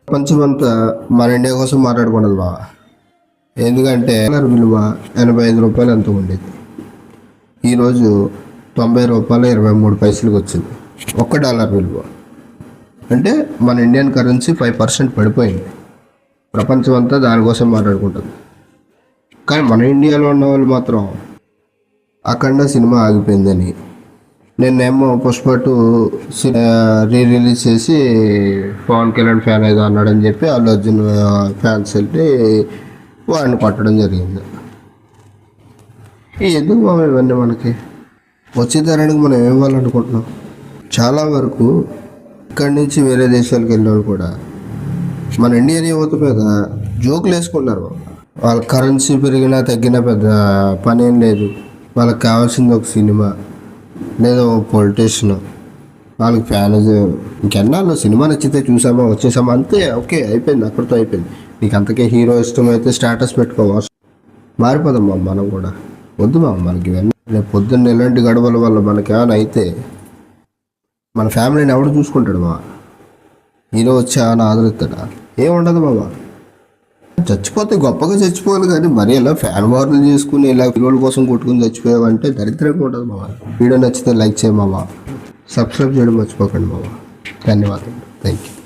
ప్రపంచమంతా మన ఇండియా కోసం మాట్లాడుకున్నది బావ. ఎందుకంటే డాలర్ విలువ 85 రూపాయలు ఎంత ఉండేది, ఈరోజు 90 రూపాయలు 23 పైసలకు వచ్చింది $1 విలువ. అంటే మన ఇండియన్ కరెన్సీ 5% పడిపోయింది. ప్రపంచం అంతా దానికోసం మాట్లాడుకుంటుంది. కానీ మన ఇండియాలో ఉన్న వాళ్ళు మాత్రం అఖండ సినిమా ఆగిపోయిందని, నిన్నేమో పుష్ప 2 రిలీజ్ చేసి పవన్ కళ్యాణ్ ఫ్యాన్ ఏదో అన్నాడని చెప్పి అల్లు అర్జున్ ఫ్యాన్స్ వెళ్ళి వాడిని కొట్టడం జరిగింది. ఎందుకు మామ ఇవన్నీ మనకి వచ్చే తరానికి మనం ఏం ఇవ్వాలనుకుంటున్నాం? చాలా వరకు ఇక్కడి నుంచి వేరే దేశాలకు వెళ్ళేవాళ్ళు కూడా మన ఇండియన్ యువత మీద జోకులు వేసుకున్నారు. వాళ్ళ కరెన్సీ పెరిగినా తగ్గినా పెద్ద పని ఏం లేదు. వాళ్ళకి కావాల్సింది ఒక సినిమా లేదా ఒక పొలిటీషియన్, వాళ్ళకి ఫ్యాన్. ఇంకెన్నాళ్ళు సినిమా నచ్చితే చూసామా వచ్చేసామా అంతే, ఓకే అయిపోయింది, అక్కడితో అయిపోయింది. నీకు అంతకే హీరో ఇష్టం అయితే స్టేటస్ పెట్టుకోవాలి. మారిపోదాం మనం కూడా. వద్దు మనకి ఇవన్నీ. రేపు పొద్దున్న ఇలాంటి గడవల వల్ల మనకి ఏమైనా అయితే మన ఫ్యామిలీని ఎవడు చూసుకుంటాడు? హీరో వచ్చి ఏమైనా ఆదరిస్తాడా? ఏముండదు చచ్చిపోతే గొప్పగా చచ్చిపోవాలి, కానీ మరి ఇలా ఫ్యాన్ వార్లు చేసుకుని ఇలా హీరోల కోసం కొట్టుకుని చచ్చిపోయావంటే దరిద్రంగా ఉంటుంది వీడియో నచ్చితే లైక్ చేయమా, సబ్స్క్రైబ్ చేయడం మర్చిపోకండి ధన్యవాదాలు. Thank you.